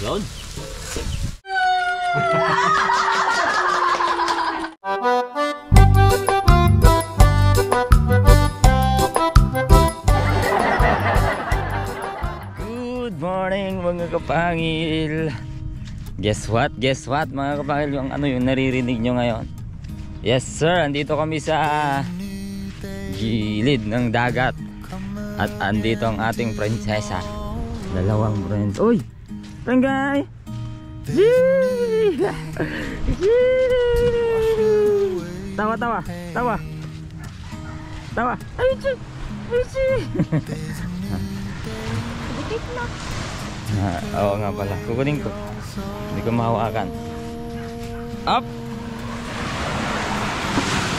Yun. Good morning mga kapangil. Guess what? Guess what mga kapangil? Yung ano yung naririnig nyo ngayon? Yes sir, andito kami sa gilid ng dagat. At andito ang ating prinsesa. Dalawang friends. Uy! Tanggay! Tawa, tawa, tawa. Tawa. Ay, chi! Ay, chi! Dikit na. Oo nga pala. Kukunin ko. Hindi ko mahawakan. Up!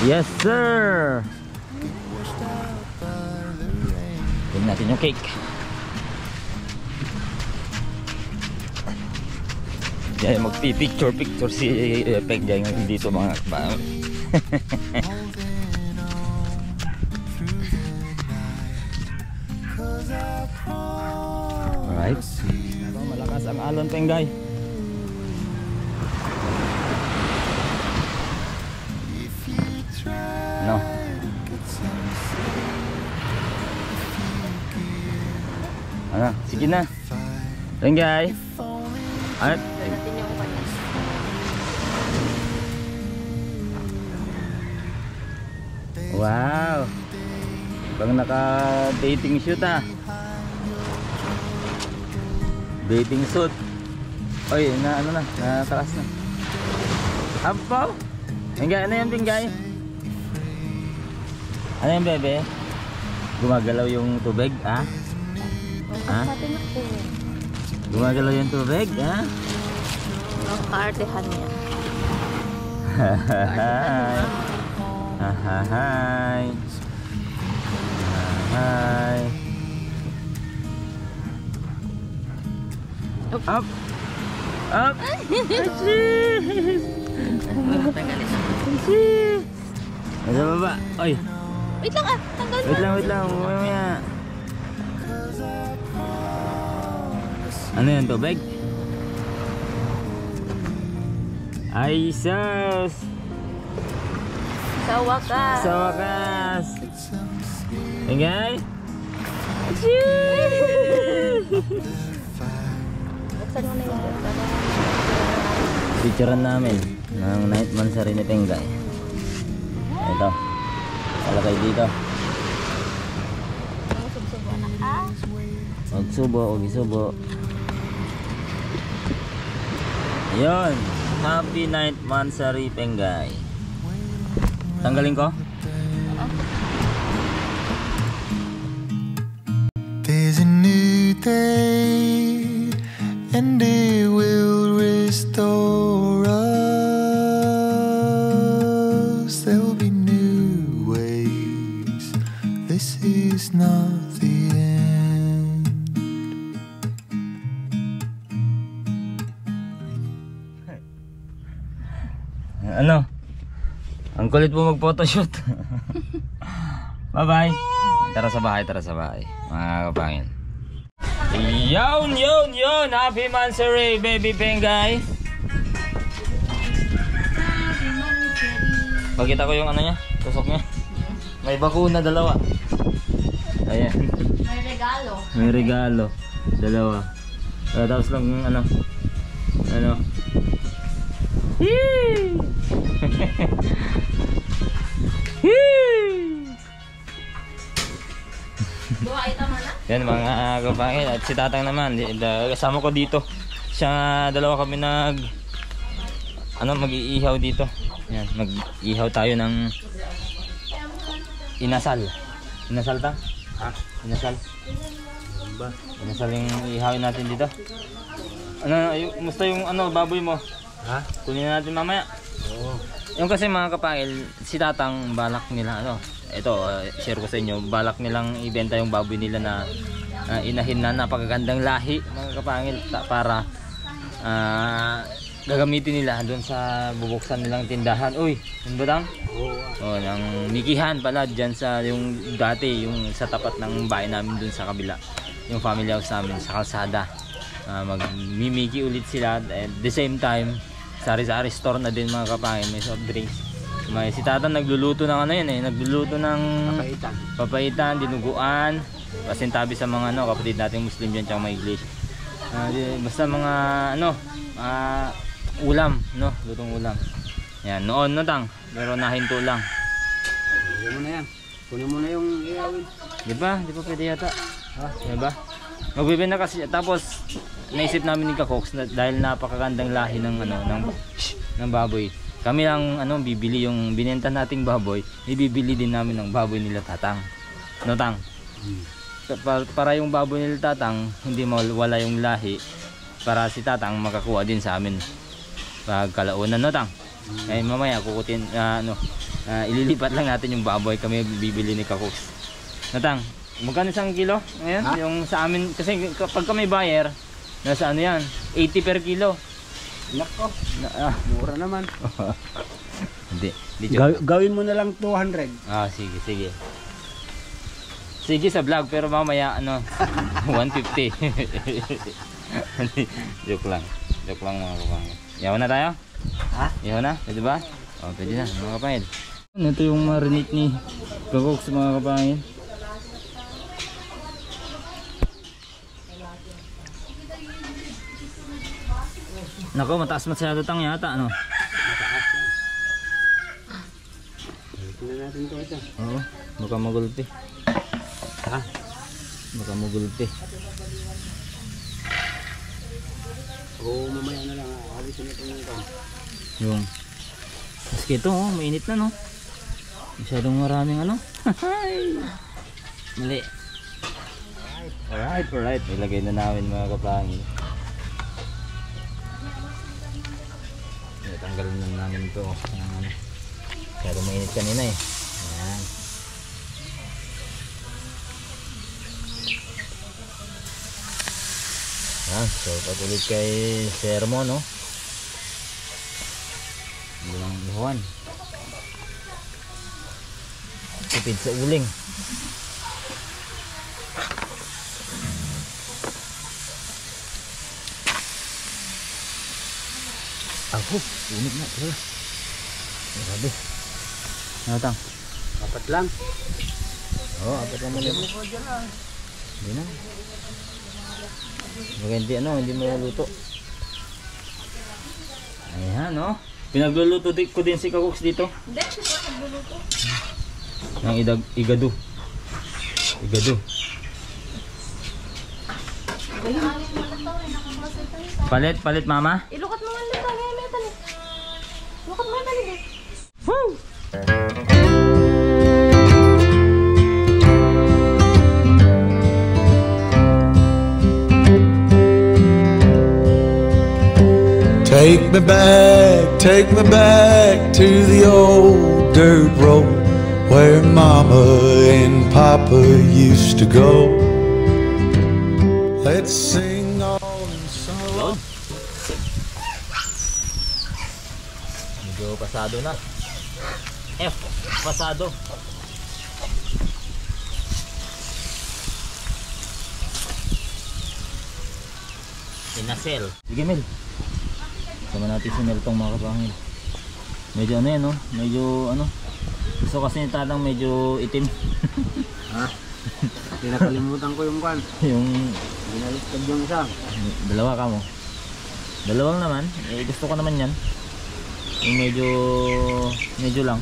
Yes, sir! Tingnan natin yung cake. Yan, magpipicture si Peg dyan dito mga kapang. Alright. Malakas ang alon, Penggay. No. Ano? Sige na. Penggay. Alright. Wow. Pang naka-dating shoot ah. Dating suit. Oy, na ano na, natakas na. Ampaw. Penggay, ano yan, Penggay? Ano yan, bebe? Gumagalaw yung tubig, ah? Ha? Gumagalaw yung tubig, ha? Nakaartehan niya. Hahahay. Hahahay. Hahahay. Up! Up! Nasa baba. Oy! Wait lang ah! Tanggal mo! Wait lang. Mamaya. Ano yan, tubig? Ay, sus! Sa wakas! Sa wakas! Ingay! Buksan mo na yung Picturean namin ng 9th monthsary ni Penggay. Ito. Alakay dito. Subo na ka. Huwag subo. Ayun. Happy 9th monthsary, Penggay. Tanggalin ko? There's a new day and it will restore us. There'll be new ways. This is not the end. Ano? Ang kulit mo mag-photoshoot. Bye-bye. Tara sa bahay. Mga kapangin. Yun. Happy monthsary, baby Penggay. Pakita ko yung ano niya, tusok niya. May bakuna, dalawa. Ayan. May regalo. Dalawa. Tapos lang ano. Hee! Yan mga kapangin. At si Tatang naman, kasama ko dito. Siya, dalawa kami mag-iihaw dito. Yan, mag-ihaw tayo ng inasal. Inasal ta? Ha? Inasal. Inasal yung ihawin natin dito. Musta yung baboy mo? Ha? Kunin natin mamaya. Oo. Yung kasi mga kapangil, si Tatang balak nila ito, share ko sa inyo, balak nilang ibenta yung baboy nila na inahin na napakagandang lahi mga kapangil para gagamitin nila doon sa bubuksan nilang tindahan. Uy, yun ba dang? Oo. Ng Mikihan pala dyan sa yung dati, yung sa tapat ng bahay namin doon sa kabila. Yung family house namin sa kalsada. Magmimiki ulit sila. At the same time, sari-sari store na din mga kapangin, may soft drinks. Si Tata nagluluto ng ano yan eh, nagluluto ng papaitan, dinuguan, pasintabi sa mga kapatid nating Muslim dyan tsaka mga English. Basta mga ulam, lutong ulam. Yan, noon tang, pero nahinto lang. Kunin mo na yan. Kunin mo na yung iawin. Di ba pwede yata? Di ba? Magbibenta kasi, tapos naisip namin ni Kakoks na dahil napakagandang lahi ng baboy. Kami lang bibili yung binenta nating baboy, ibibili din namin ng baboy nila Tatang. No Tang? Para yung baboy nila Tatang hindi mawala yung lahi, para si Tatang makakuha din sa amin pagkalaunan, no Tang? Ay mamaya kukutin ililipat lang natin yung baboy, kami bibili ni Kakoks. No Tang? Magkano isang kilo? Ngayon, yung sa amin kasi kapag kami buyer, nasa yan, 80 per kilo. Nako, mura naman. Hindi. Gawin mo na lang 200. Sige. Sige sa vlog, pero mamaya 150. Joke lang mga kapangil. Yaw na tayo? Yaw na? Pwede ba? Pwede na mga kapangil. Ito yung marinate ni Kakoks mga kapangil. Nako, mataas masyado Tang yata, Mataas yan. Tingnan natin ito. Oo, baka magulpi. Baka magulpi. Mamaya na lang. Hawisin natin yung kan. Yung maski ito, mainit na masyadong maraming mali. Alright. Ilagay na namin mga kapangil. Tanggalin na namin ito pero mainit kanina eh. Ayan. So patuloy kay Sermo bilang ihuan tipid sa uling. Init na. Grabe. Ano Tang? 4 lang. 4 lang mali. Hindi na. Maganda hindi maluluto. Ayan pinagluluto ko din si Kakoks dito. Hindi, siya nagluluto. Ng igado. Palit mama. Ilukot mo nga lito. Ilukot mo nga lito. Woo! Take me back to the old dirt road where Mama and Papa used to go. Let's sing all in song. Medyo pasado na. Pasado. Inasel. Sige Mel. Sama natin si Mel tong mga kapangil. Medyo medyo gusto kasi ni Tatang medyo itim. Pinakalimutan ko yung kan. Yung Binaliktad yung isa. dalawa ka mo. Dalawang naman. Gusto ko naman yan. Yung medyo lang.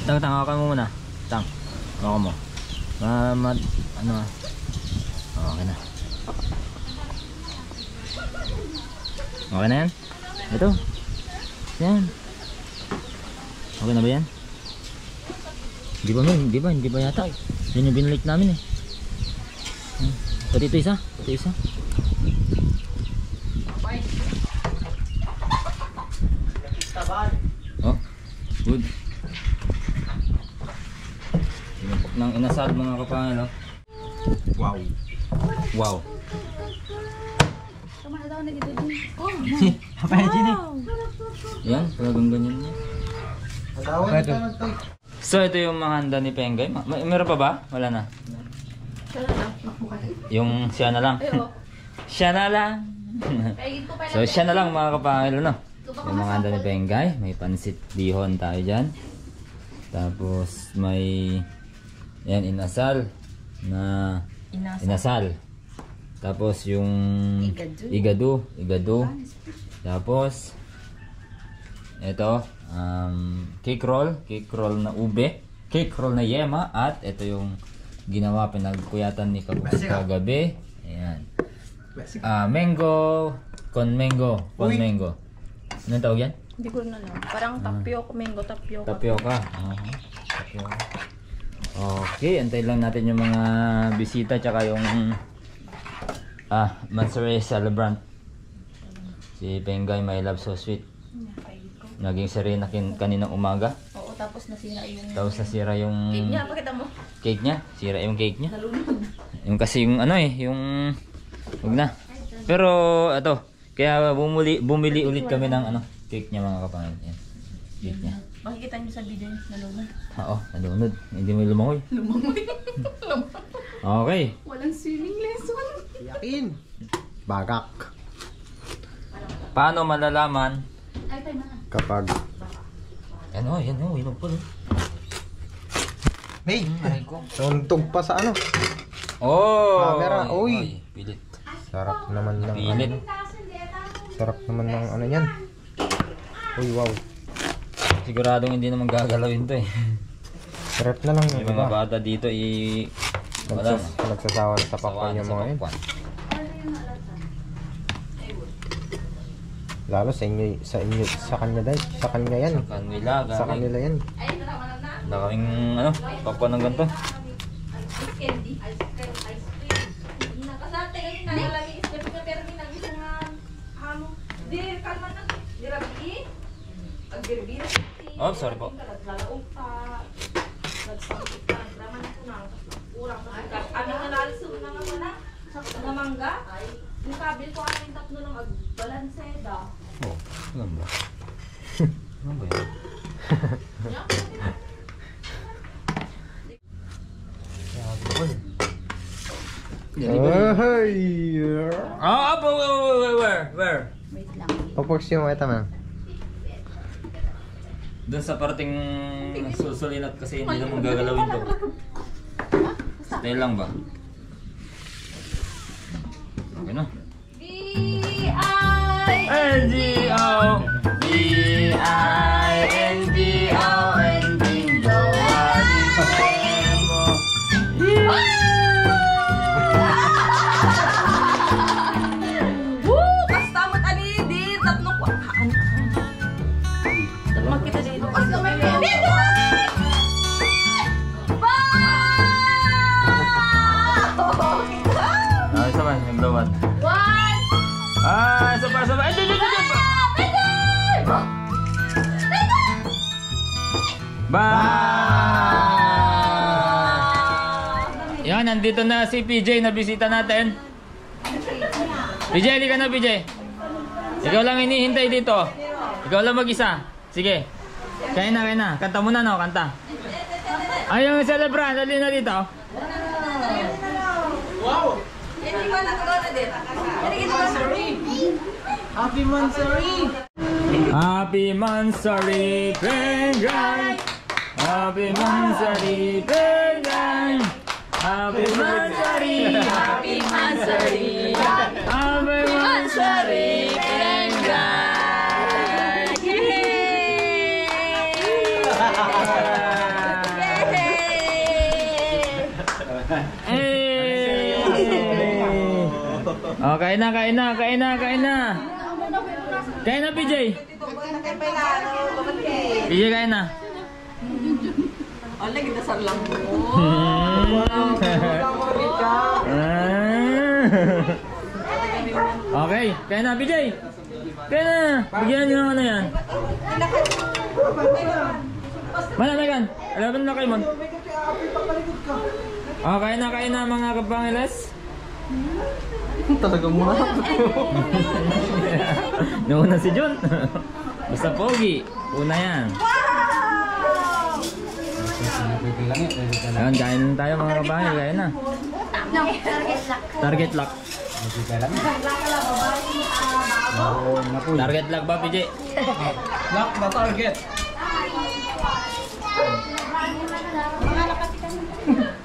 Tang, hawakan mo muna. Tang, hawakan mo. Okay na. Okay na yan? Ito. Yan. Okay na ba yan? Hindi ba yata? Yan yung binalik namin eh. Pati ito isa. Oh, good. Tinupok ng inasal mga kapangil. Wow. Tama na daw na dito din. Yan, talagang ganyan niya. So ito yung mga handa ni Pengay. Meron pa ba? Wala na. Siya na lang. Yung siya na lang. Ay, oo. Siya na lang. So siya na lang mga kapangil, no? Yung mga handa ni Pengay. May pansit bihon tayo dyan. Tapos may yan, inasal na inasal. Tapos yung igado. Tapos ito cake roll na ube, cake roll na yema, at ito yung ginawa pinagkuyatan ni Kabukos kagabi. Ayan. Mango, con mango. Anong tawag yan? Hindi ko na lang. Parang tapioca, mango tapioca. Tapioca. Okay, antay lang natin yung mga bisita tsaka yung Mansuri celebrant. Si Pengay, my love so sweet. Naging serena kaninang umaga. Oo, tapos nasira yung... Cake niya, pakita mo. Cake niya? Sira yung cake niya. Nalunod. Yung kasi yung yung... Huwag na. Pero ito, kaya bumili ulit kami ng cake niya mga kapangil. Yan. Cake niya. Makikita niyo sa video niya, nalunod. Oo, nalunod. Hindi mo lumangoy. Okay. Walang swimming lesson. Yakin. Bagak. Paano malalaman Ay, tayo na. Kapag... yan inog po. Hey! Aray ko. Tuntog pa sa ano? Oh! Camera, Oy, pilit. Sarap naman ng Pilit. Sarap naman ng ano yan. Uy, wow. Siguradong hindi naman gagalawin to eh. Sarap na lang Yung mga bata dito wala na. Nagsasawa na sa pakwan yung mga yun. Lalo sa kanya yan. Sa kanila yan. Wala kaming popcorn ng ganito. Candy. Ice cream. Nakasate kayo na. Lalami is gabi ka pero ginagisa nga hamo. Dir, kalma na. Dirabi. Agbirbi. Oh, sorry po. Lalaong pa. Nagsamit ka. Draman ko na. Urang ka. Ano nga nalisun na nga wala. Sa mangga. Yung kabil ko ang tatlo ng agbalanseda. Oh, alam ba? Ano ba yan? Where? Wait lang. Papox yung ito man. Doon sa parating susulinat kasi hindi naman gagalawin to. Stay lang ba? Okay na. B-I-N-G-O B-I-N-G-O and bingo. Kastamot alidi. Tatlong ko. Tatlong kita dito. Basta may dito! Isa ba? Naglawan. Isa pa. Bye! Yan, nandito na si PJ na bisita natin. PJ, halika na PJ. Ikaw lang hinihintay dito. Ikaw lang mag-isa. Sige. Kaya na. Kanta muna kanta. Ay, yung celebrant, dali na dito. Wow! Hindi ba nagkaroon din? Happy Mansuri! Happy Mansuri, Pengay! Happy Mansuri, Pengay! Happy Mansuri! Happy Mansuri! Happy Mansuri, Pengay! Oh, kain na. Kain na, PJ. PJ, kain na. Ala, ginasar lang mo. Okay, kain na, PJ. Kain na. Bigyan nyo ng ano yan. Mana, Megan. Alaban na kayo, Mon. Oh, kain na mga kapangilas. Talaga muna. Nauna si John. Basta pogi. Una yan. Ayan, kain na tayo mga kabahay. Kain na. Target lock. Target lock ba, PJ? Lock na target.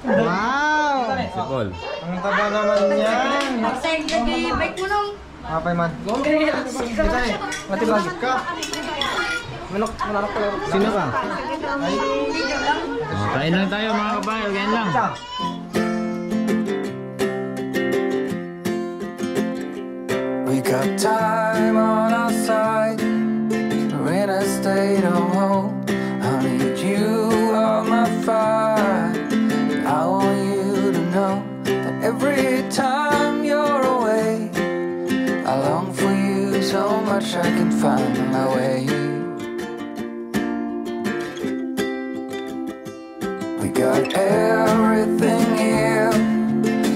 Wow! Si Paul. Ang taba naman yan. Bike mo nung. Apay man. Matibagit ka. Manok pala. Sino ka? Kain lang tayo mga kabahay. Kain lang. We got time on our side. We're in a state of home. I need you on my fire. I want you to know that every time you're away, I long for you so much I can find my way. We got everything here,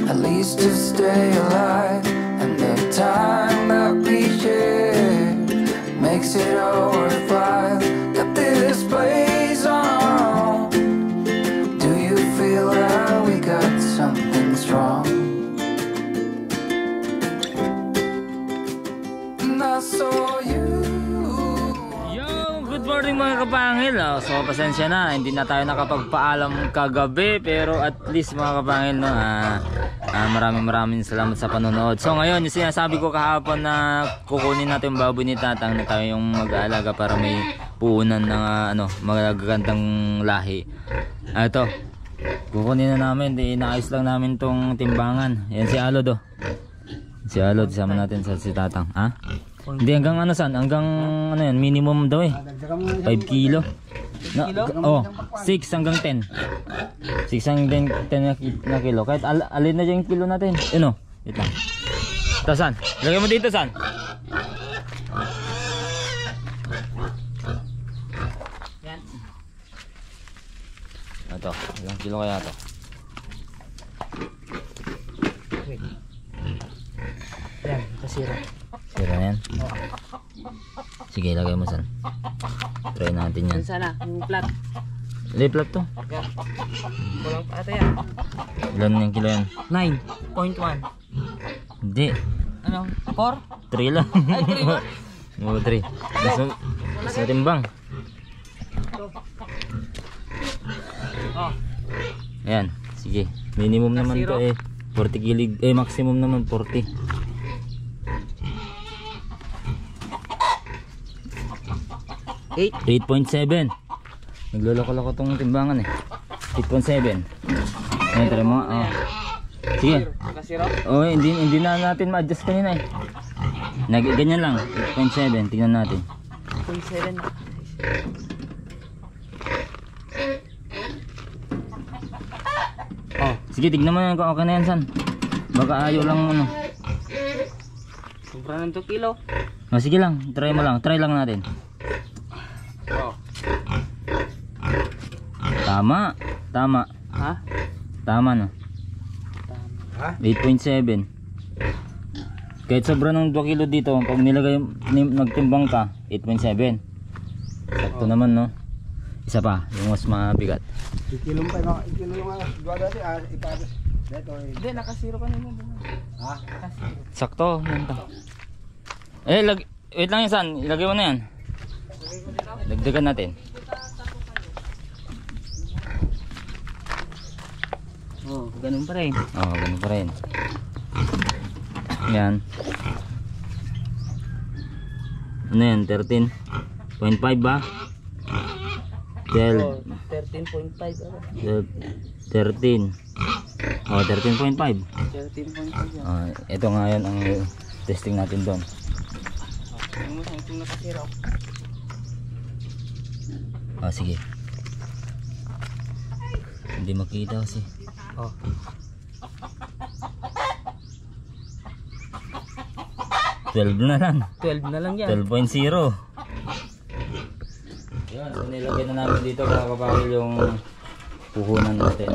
at least to stay alive. And the time that we share makes it all worthwhile. Got this place on our own. Do you feel that we got something strong? And I saw you. Yo, good morning mga kapangil. So pasensya na, hindi na tayo nakapagpaalam kagabi, pero at least mga kapangil, no, maraming salamat sa panonood. So ngayon, yung sinasabi ko kahapon na kukunin natin yung baboy ni Tatang na tayo yung mag-aalaga para may puunan ng magagandang lahi. Ito, kukunin na namin, inaayos lang namin tong timbangan. Yan si Alod, oh. Si Alod, sama natin sa si Tatang. Ha? Hindi, hanggang ano san? Hanggang ano yan, minimum daw eh. 5 kilo. Oh, 6 hanggang 10. 6 hanggang 10 na kilo. Kahit alin na dyan yung kilo natin. Ano? Wait lang. Ito san? Lagay mo dito san? Yan. Ito, ilang kilo kaya ito? Yan, kasira. Sira na yan? Sige, lagay mo san. Try natin yan. Sana, yung plat. Hindi, plat to. Kulang pa ata yan. Ilan yung kilo yan? 9.1. Hindi. Ano? 4? 3 lang. Ay, 3 ba? Oo, 3. Mas matimbang. Oh. Ayan, sige. Minimum naman to eh. 40 kilig. Maximum naman 40. 8.7. Nagloloko-loko tong timbangan eh. 8.7. Ayan, try mo. Oh. Sige. Oh, hindi na natin ma-adjust kanina eh. Ganyan lang. 8.7. Tingnan natin. 8.7. Oh, sige, tignan mo na kung okay na yan, san. Baka ayaw lang ano. Sobra ng 2 kilo. Oh, sige lang, try mo lang. Try lang natin. Oh. Tama. Ha? Tama no. Ha? 8.7. Kahit sobra ng 2 kilo dito, pag nagtimbang ka, 8.7. Sakto naman no. Isa pa, yung mas mabigat. Ikilong pa yung dua dati ipagas. Dito Hindi, nakasiro ka naman. ha? Sakto, yan to. Wait lang yan, san. Ilagay mo na yan. Dagdagan natin. Oh, ganun pa rin. Oh, ganun pa rin. Yan. Ano yan? 13.5 ba? 12. 13.5 ako. 13. Oh, 13.5. 13.5 yan. Ito nga yan ang testing natin doon. Yung mo itong nakasira. Sige. Hindi makita kasi. Oh. Na lang. 12 na lang yan. 12.0. Yan, so nilagay na namin dito mga kapakil yung puhunan natin.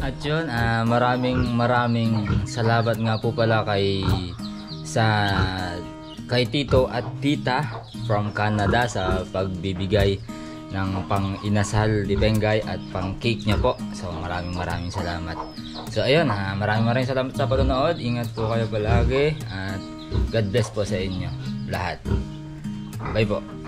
At yun, maraming salamat nga po pala kay Tito at Tita from Canada sa pagbibigay ng pang inasal ni Bengay at pang cake niya po. So maraming salamat. So ayun, maraming salamat sa panonood. Ingat po kayo palagi at God bless po sa inyo lahat. Bye po.